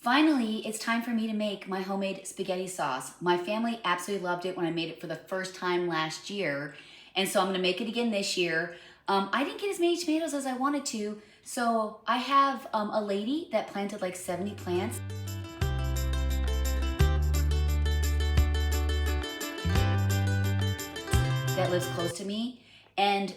Finally, it's time for me to make my homemade spaghetti sauce. My family absolutely loved it when I made it for the first time last year, and so I'm gonna make it again this year. I didn't get as many tomatoes as I wanted to, so I have a lady that planted like 70 plants that lives close to me, and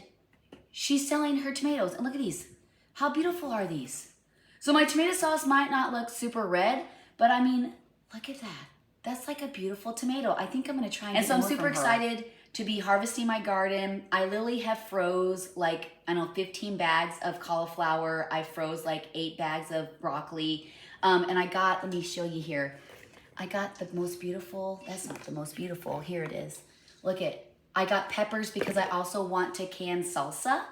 she's selling her tomatoes. And look at these. How beautiful are these? So my tomato sauce might not look super red, but I mean, look at that. That's like a beautiful tomato. I think I'm gonna try and get more from her. And so I'm super excited to be harvesting my garden. I literally have froze like, I don't know, 15 bags of cauliflower. I froze like 8 bags of broccoli. And I got, let me show you here. I got the most beautiful, that's not the most beautiful, here it is. Look at, I got peppers because I also want to can salsa.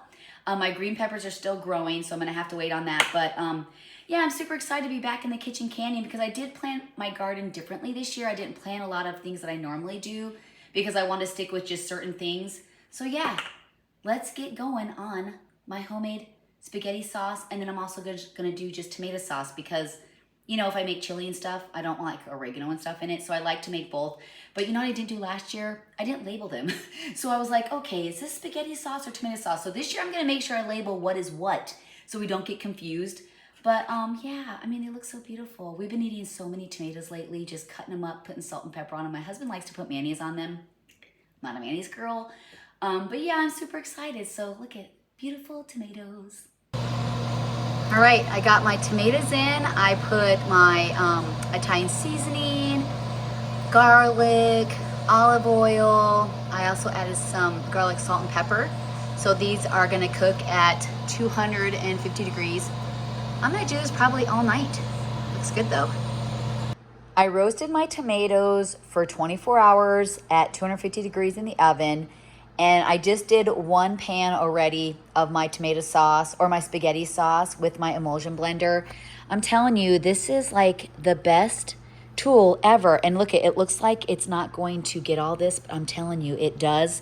My green peppers are still growing, so I'm gonna have to wait on that. But yeah, I'm super excited to be back in the kitchen canning because I did plant my garden differently this year. I didn't plant a lot of things that I normally do because I want to stick with just certain things. So yeah, let's get going on my homemade spaghetti sauce. And then I'm also gonna do just tomato sauce because, you know, if I make chili and stuff, I don't like oregano and stuff in it. So I like to make both. But you know what I didn't do last year? I didn't label them. So I was like, okay, is this spaghetti sauce or tomato sauce? So this year I'm gonna make sure I label what is what so we don't get confused. But yeah, I mean, they look so beautiful. We've been eating so many tomatoes lately, just cutting them up, putting salt and pepper on them. My husband likes to put mayonnaise on them. I'm not a mayonnaise girl. But yeah, I'm super excited. So look at beautiful tomatoes. All right, I got my tomatoes in. I put my Italian seasoning, garlic, olive oil. I also added some garlic, salt, and pepper. So these are gonna cook at 250 degrees. I'm gonna do this probably all night. Looks good though. I roasted my tomatoes for 24 hours at 250 degrees in the oven. And I just did 1 pan already of my tomato sauce or my spaghetti sauce with my emulsion blender. I'm telling you, this is like the best tool ever. And look, it looks like it's not going to get all this, but I'm telling you, it does.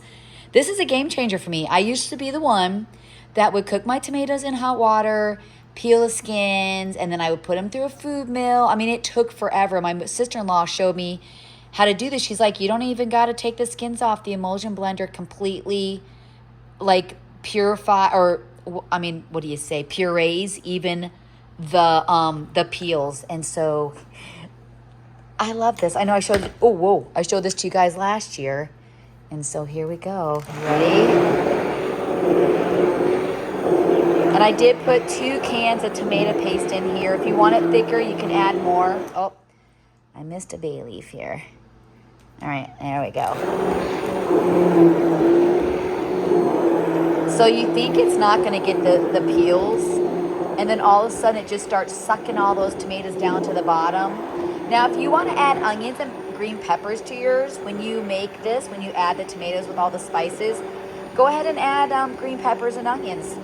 This is a game changer for me. I used to be the one that would cook my tomatoes in hot water, peel the skins, and then I would put them through a food mill. I mean, it took forever. My sister-in-law showed me how to do this. She's like, you don't even got to take the skins off. The emulsion blender completely like purify, or I mean, what do you say? Purees even the peels. And so I love this. I know I showed, oh, whoa. I showed this to you guys last year. And so here we go. Ready? And I did put 2 cans of tomato paste in here. If you want it thicker, you can add more. Oh, I missed a bay leaf here. All right, there we go. So you think it's not gonna get the peels, and then all of a sudden it just starts sucking all those tomatoes down to the bottom. Now, if you wanna add onions and green peppers to yours, when you make this, when you add the tomatoes with all the spices, go ahead and add green peppers and onions.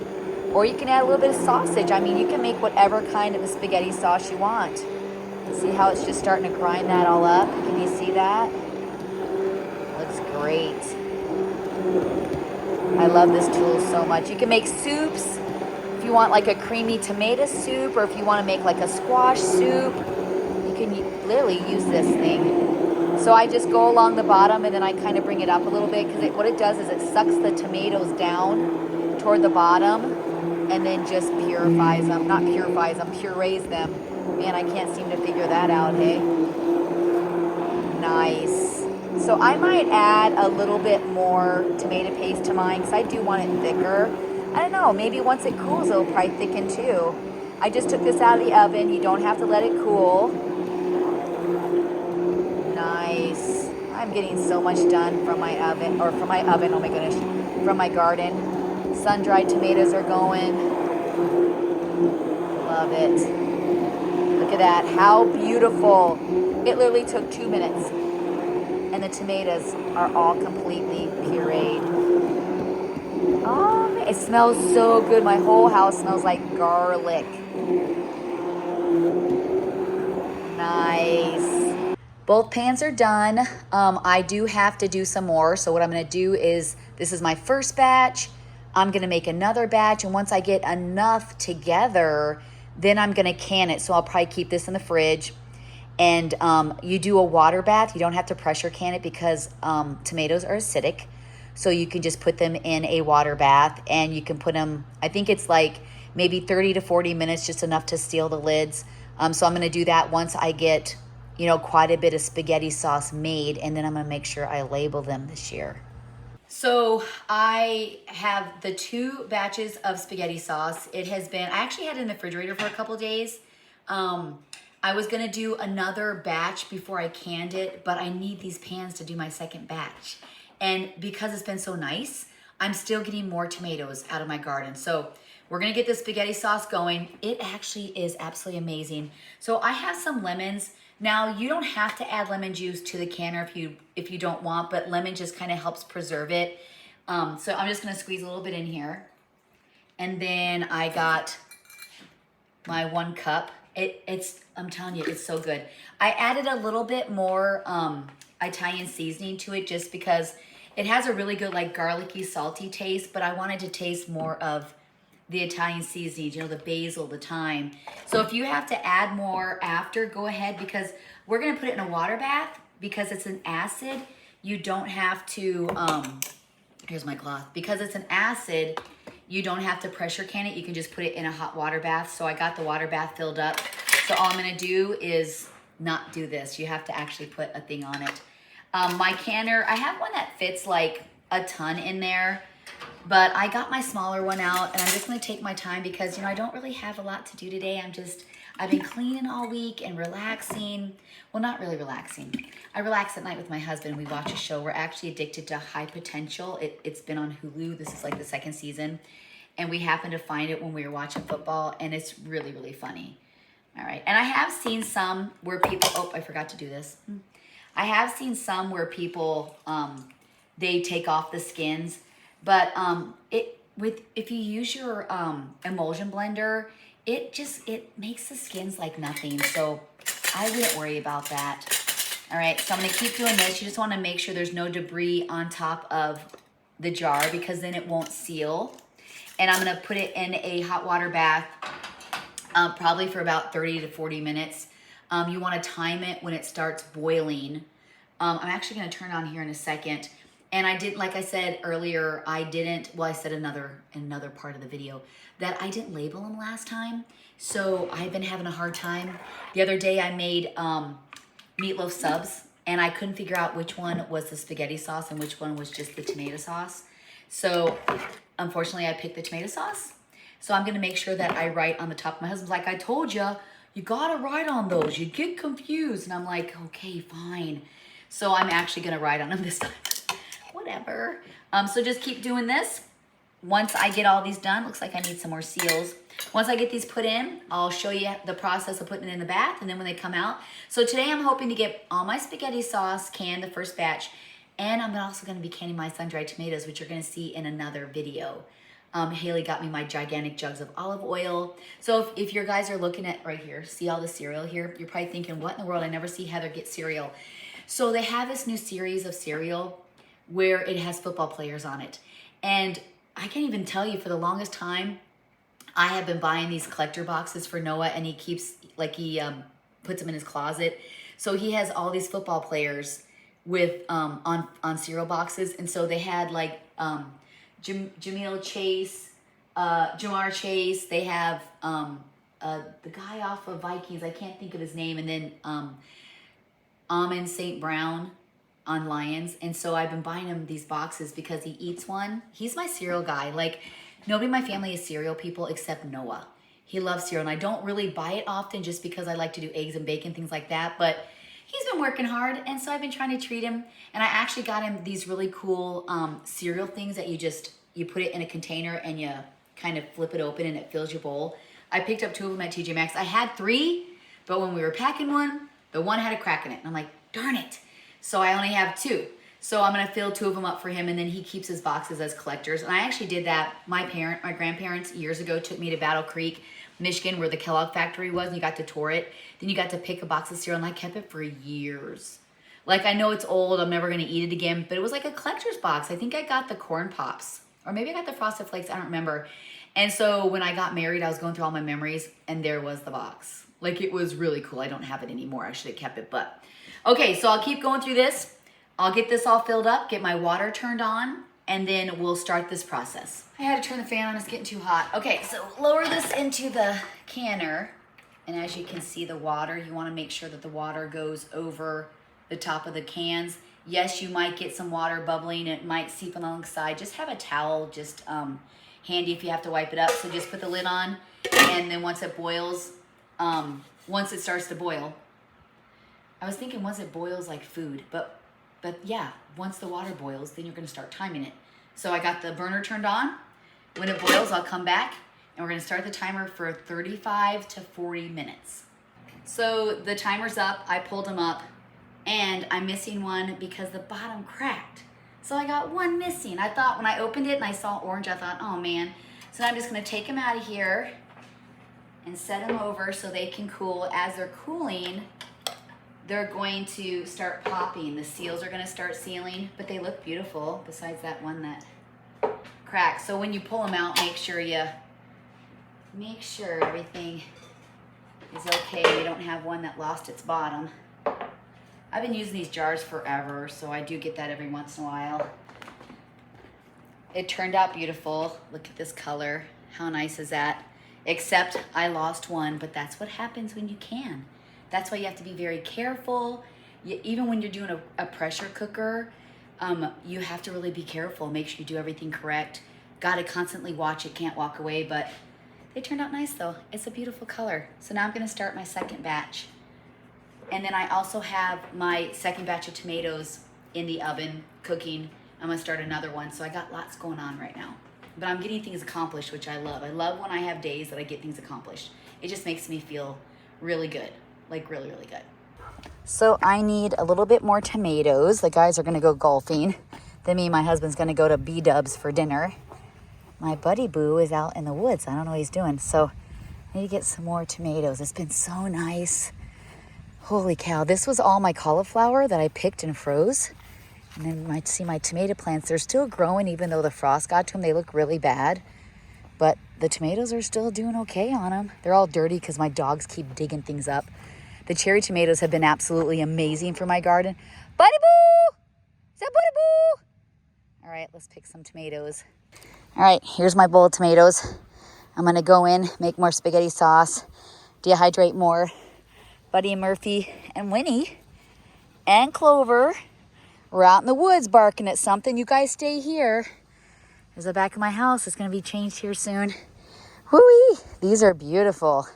Or you can add a little bit of sausage. I mean, you can make whatever kind of a spaghetti sauce you want. See how it's just starting to grind that all up? Can you see that? Looks great. I love this tool so much. You can make soups if you want like a creamy tomato soup, or if you want to make like a squash soup. You can literally use this thing. So I just go along the bottom and then I kind of bring it up a little bit because what it does is it sucks the tomatoes down toward the bottom and then just purifies them. Not purifies them, purees them. Man, I can't seem to figure that out, hey? Nice. So I might add a little bit more tomato paste to mine because I do want it thicker. I don't know, maybe once it cools, it'll probably thicken too. I just took this out of the oven. You don't have to let it cool. Nice. I'm getting so much done from my oven, or from my oven, oh my goodness, from my garden. Sun-dried tomatoes are going. Love it. Look at that, how beautiful. It literally took 2 minutes. And the tomatoes are all completely pureed. Oh, it smells so good. My whole house smells like garlic. Nice. Both pans are done. I do have to do some more. So what I'm gonna do is, this is my first batch. I'm gonna make another batch, and once I get enough together, Then I'm gonna can it. So I'll probably keep this in the fridge. And you do a water bath. You don't have to pressure can it because tomatoes are acidic. So you can just put them in a water bath, and you can put them, I think it's like maybe 30 to 40 minutes, just enough to seal the lids. So I'm gonna do that once I get, quite a bit of spaghetti sauce made, and then I'm gonna make sure I label them this year. So I have the 2 batches of spaghetti sauce. It has been, I actually had it in the refrigerator for a couple days. I was gonna do another batch before I canned it, but I need these pans to do my second batch. And because it's been so nice, I'm still getting more tomatoes out of my garden. So we're gonna get the spaghetti sauce going. It actually is absolutely amazing. So I have some lemons. Now you don't have to add lemon juice to the canner if you don't want, but lemon just kind of helps preserve it. So I'm just gonna squeeze a little bit in here. And then I got my 1 cup. I'm telling you, it's so good. I added a little bit more Italian seasoning to it just because it has a really good like garlicky, salty taste, but I wanted to taste more of the Italian seasonings, the basil, the thyme. So if you have to add more after, go ahead, because we're gonna put it in a water bath because it's an acid. You don't have to, here's my cloth. Because it's an acid, you don't have to pressure can it. You can just put it in a hot water bath. So I got the water bath filled up. So all I'm gonna do is not do this. You have to actually put a thing on it. My canner, I have one that fits like a ton in there, but I got my smaller one out, and I'm just gonna take my time because, I don't really have a lot to do today. I've been cleaning all week and relaxing. Well, not really relaxing. I relax at night with my husband. We watch a show. We're actually addicted to High Potential. It's been on Hulu. This is like the 2nd season. And we happened to find it when we were watching football, and it's really, really funny. All right, and I have seen some where people, oh, I forgot to do this. I have seen some where people, they take off the skins, but if you use your emulsion blender, it makes the skins like nothing. So I wouldn't worry about that. All right, so I'm gonna keep doing this. You just wanna make sure there's no debris on top of the jar because then it won't seal. And I'm gonna put it in a hot water bath, probably for about 30 to 40 minutes. You wanna time it when it starts boiling. I'm actually gonna turn on here in a second. And I did, like I said earlier, I said another part of the video that I didn't label them last time. So I've been having a hard time. The other day I made meatloaf subs, and I couldn't figure out which one was the spaghetti sauce and which one was just the tomato sauce. So unfortunately I picked the tomato sauce. So I'm gonna make sure that I write on the top. My husband's like, I told you, you gotta write on those. You get confused. And I'm like, okay, fine. So I'm actually gonna write on them this time. Whatever. So just keep doing this. Once I get all these done, looks like I need some more seals. Once I get these put in, I'll show you the process of putting it in the bath and then when they come out. So today I'm hoping to get all my spaghetti sauce canned, the first batch, and I'm also gonna be canning my sun-dried tomatoes, which you're gonna see in another video. Haley got me my gigantic jugs of olive oil. So if your guys are looking at right here, see all the cereal here, you're probably thinking, what in the world? I never see Heather get cereal. So they have this new series of cereal where it has football players on it. And I can't even tell you, for the longest time, I have been buying these collector boxes for Noah, and he keeps, like he puts them in his closet. So he has all these football players with on cereal boxes. And so they had like Jamar Chase, they have the guy off of Vikings, I can't think of his name, and then Amon St. Brown on Lions. And so I've been buying him these boxes because he eats one. He's my cereal guy. Like, nobody in my family is cereal people except Noah. He loves cereal, and I don't really buy it often just because I like to do eggs and bacon, things like that. But he's been working hard, and so I've been trying to treat him. And I actually got him these really cool cereal things that you put it in a container and you kind of flip it open and it fills your bowl. I picked up 2 of them at TJ Maxx. I had 3, but when we were packing one, the one had a crack in it. And I'm like, darn it. So I only have 2. So I'm gonna fill 2 of them up for him, and then he keeps his boxes as collectors. And I actually did that. My grandparents years ago took me to Battle Creek, Michigan, where the Kellogg factory was, and you got to tour it. Then you got to pick a box of cereal, and I kept it for years. Like, I know it's old, I'm never gonna eat it again, but it was like a collector's box. I think I got the Corn Pops, or maybe I got the Frosted Flakes, I don't remember. And so when I got married, I was going through all my memories and there was the box. Like, it was really cool. I don't have it anymore. I should have kept it, but. Okay, so I'll keep going through this. I'll get this all filled up, get my water turned on, and then we'll start this process. I had to turn the fan on, it's getting too hot. Okay, so lower this into the canner. And as you can see the water, you wanna make sure that the water goes over the top of the cans. Yes, you might get some water bubbling. It might seep along the side. Just have a towel just handy if you have to wipe it up. So just put the lid on, and then once it boils, once it starts to boil, I was thinking once it boils like food, but yeah, once the water boils, then you're gonna start timing it. So I got the burner turned on. When it boils, I'll come back and we're gonna start the timer for 35 to 40 minutes. So the timer's up, I pulled them up, and I'm missing one because the bottom cracked. So I got one missing. I thought when I opened it and I saw orange, I thought, oh man. So now I'm just gonna take them out of here and set them over so they can cool. As they're cooling, they're going to start popping. The seals are gonna start sealing, but they look beautiful besides that one that cracked. So when you pull them out, make sure everything is okay. You don't have one that lost its bottom. I've been using these jars forever, so I do get that every once in a while. It turned out beautiful. Look at this color. How nice is that? Except I lost one, but that's what happens when you can. That's why you have to be very careful. Even when you're doing a pressure cooker, you have to really be careful. Make sure you do everything correct. Gotta constantly watch it, can't walk away, but they turned out nice though. It's a beautiful color. So now I'm gonna start my second batch. And then I also have my second batch of tomatoes in the oven cooking. I'm gonna start another one. So I got lots going on right now. But I'm getting things accomplished, which I love. I love when I have days that I get things accomplished. It just makes me feel really good, like really, really good. So I need a little bit more tomatoes. The guys are gonna go golfing. Then me and my husband's gonna go to B-Dubs for dinner. My buddy Boo is out in the woods. I don't know what he's doing. So I need to get some more tomatoes. It's been so nice. Holy cow, this was all my cauliflower that I picked and froze. And then you might see my tomato plants. They're still growing even though the frost got to them. They look really bad. But the tomatoes are still doing okay on them. They're all dirty because my dogs keep digging things up. The cherry tomatoes have been absolutely amazing for my garden. Buddy Boo! Is that Buddy Boo? All right, let's pick some tomatoes. All right, here's my bowl of tomatoes. I'm gonna go in, make more spaghetti sauce, dehydrate more. Buddy and Murphy and Winnie and Clover were out in the woods barking at something. You guys stay here. There's the back of my house. It's going to be changed here soon. Whoo-wee! These are beautiful.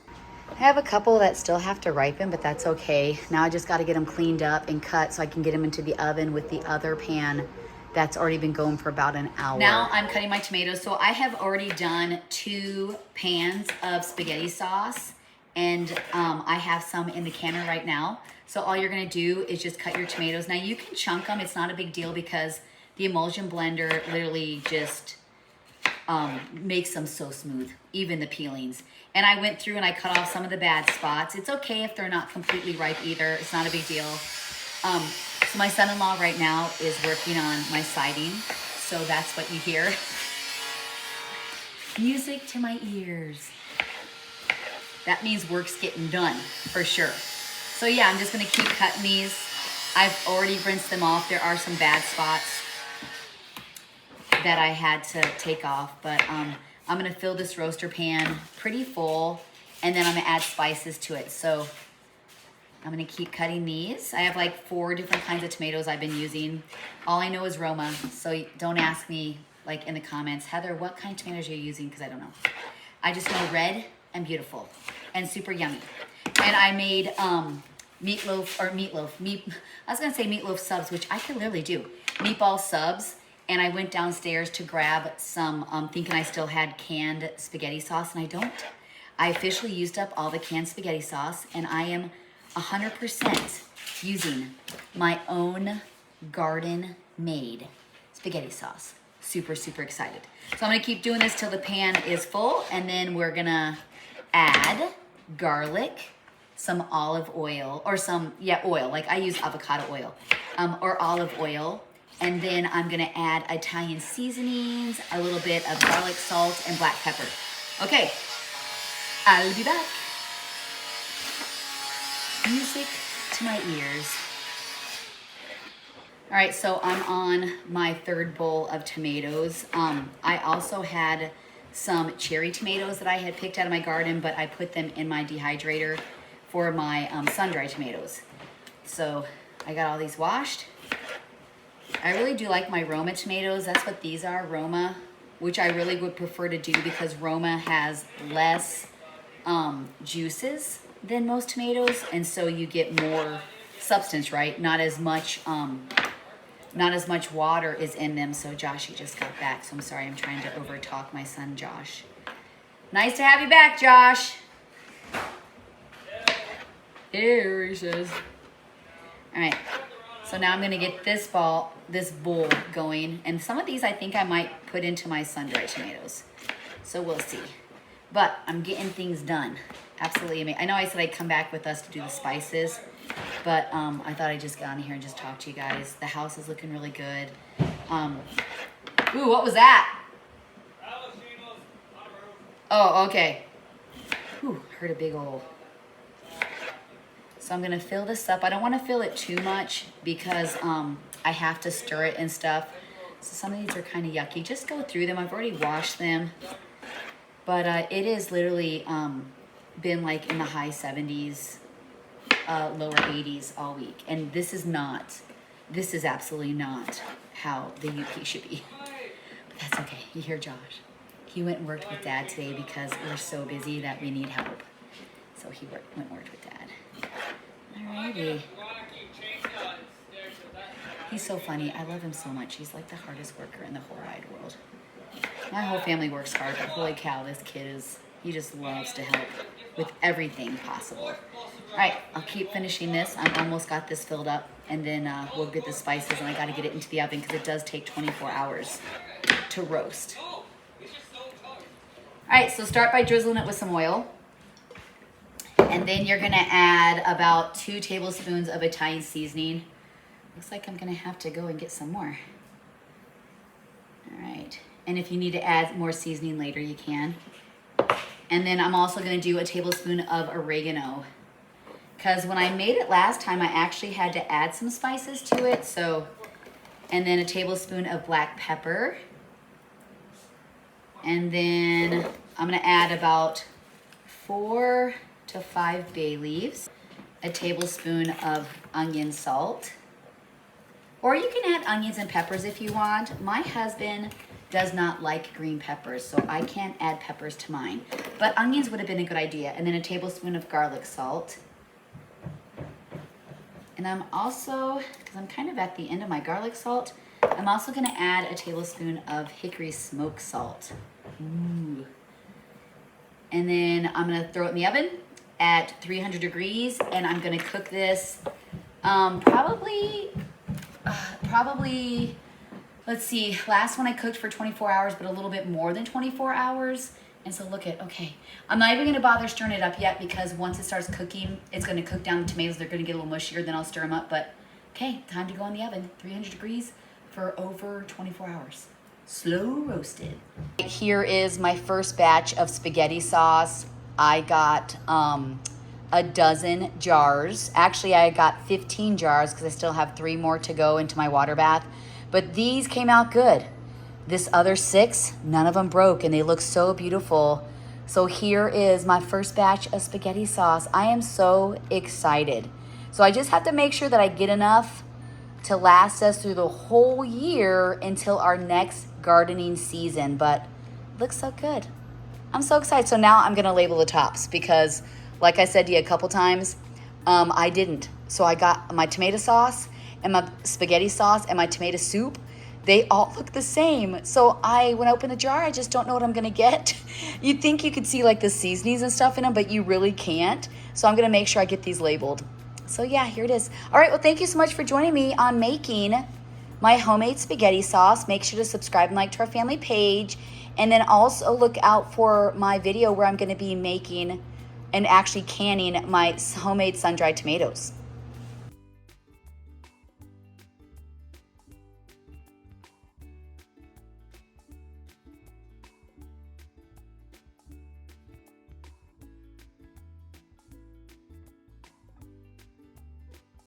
I have a couple that still have to ripen, but that's okay. Now I just got to get them cleaned up and cut so I can get them into the oven with the other pan that's already been going for about an hour. Now I'm cutting my tomatoes. So I have already done 2 pans of spaghetti sauce. And I have some in the canner right now. So all you're gonna do is just cut your tomatoes. Now you can chunk them, it's not a big deal because the emulsion blender literally just makes them so smooth, even the peelings. And I went through and I cut off some of the bad spots. It's okay if they're not completely ripe either, it's not a big deal. So my son-in-law right now is working on my siding. So that's what you hear. Music to my ears. That means work's getting done, for sure. So yeah, I'm just gonna keep cutting these. I've already rinsed them off. There are some bad spots that I had to take off, but I'm gonna fill this roaster pan pretty full, and then I'm gonna add spices to it. So I'm gonna keep cutting these. I have like 4 different kinds of tomatoes I've been using. All I know is Roma, so don't ask me like in the comments, Heather, what kind of tomatoes are you using? Because I don't know. I just know red and beautiful and super yummy. And I made meatloaf subs, which I can literally do. Meatball subs. And I went downstairs to grab some, thinking I still had canned spaghetti sauce, and I don't. I officially used up all the canned spaghetti sauce, and I am 100% using my own garden-made spaghetti sauce. Super, super excited. So I'm gonna keep doing this till the pan is full, and then we're gonna add garlic, some olive oil, or oil, like I use avocado oil, or olive oil. And then I'm gonna add Italian seasonings, a little bit of garlic salt and black pepper. Okay, I'll be back. Music to my ears. All right, so I'm on my third bowl of tomatoes. I also had some cherry tomatoes that I had picked out of my garden, but I put them in my dehydrator for my sun-dried tomatoes. So I got all these washed. I really do like my Roma tomatoes. That's what these are, Roma, which I really would prefer to do because Roma has less juices than most tomatoes, and so you get more substance, right? Not as much water is in them. So Joshy just got back, so I'm sorry, I'm trying to over talk my son Josh. Nice to have you back, Josh. Here he says. All right, so now I'm gonna get this bowl going, and some of these I think I might put into my sun-dried tomatoes, so we'll see. But I'm getting things done. Absolutely amazing. I know I said I'd come back with us to do the spices, but I thought I'd just get on here and just talk to you guys. The house is looking really good. Ooh, what was that? Oh, okay. Ooh, heard a big old. So I'm gonna fill this up. I don't wanna fill it too much because I have to stir it and stuff. So some of these are kind of yucky. Just go through them. I've already washed them. But it is literally been like in the high 70s, lower 80s all week. And this is absolutely not how the UP should be. But that's okay. You hear Josh. He went and worked with Dad today because we're so busy that we need help. So he went and worked with Dad. Alrighty. He's so funny. I love him so much. He's like the hardest worker in the whole wide world. My whole family works hard, but holy cow, this kid he just loves to help with everything possible. All right, I'll keep finishing this. I've almost got this filled up, and then we'll get the spices, and I got to get it into the oven because it does take 24 hours to roast. All right, so start by drizzling it with some oil. And then you're gonna add about 2 tablespoons of Italian seasoning. Looks like I'm gonna have to go and get some more. All right. And if you need to add more seasoning later, you can. And then I'm also gonna do a tablespoon of oregano. Because when I made it last time, I actually had to add some spices to it. So, and then a tablespoon of black pepper. And then I'm gonna add about 4 to 5 bay leaves, a tablespoon of onion salt. Or you can add onions and peppers if you want. My husband does not like green peppers, so I can't add peppers to mine. But onions would have been a good idea. And then a tablespoon of garlic salt. And I'm also, because I'm kind of at the end of my garlic salt, I'm also gonna add a tablespoon of hickory smoked salt. Ooh. And then I'm gonna throw it in the oven at 300 degrees, and I'm gonna cook this probably, let's see, last one I cooked for 24 hours, but a little bit more than 24 hours. And so look at, okay, I'm not even gonna bother stirring it up yet because once it starts cooking, it's gonna cook down the tomatoes. They're gonna get a little mushier, then I'll stir them up. But okay, time to go in the oven, 300 degrees for over 24 hours. Slow roasted. Here is my first batch of spaghetti sauce. I got a dozen jars. Actually, I got 15 jars because I still have 3 more to go into my water bath. But these came out good. This other 6, none of them broke, and they look so beautiful. So here is my first batch of spaghetti sauce. I am so excited. So I just have to make sure that I get enough to last us through the whole year until our next gardening season. But it looks so good. I'm so excited. So now I'm gonna label the tops because, like I said to you a couple times, I didn't. So I got my tomato sauce and my spaghetti sauce and my tomato soup. They all look the same. So when I open the jar, I just don't know what I'm gonna get. You'd think you could see like the seasonings and stuff in them, but you really can't. So I'm gonna make sure I get these labeled. So yeah, here it is. All right, well, thank you so much for joining me on making my homemade spaghetti sauce. Make sure to subscribe and like to our family page. And then also look out for my video where I'm gonna be making and actually canning my homemade sun-dried tomatoes.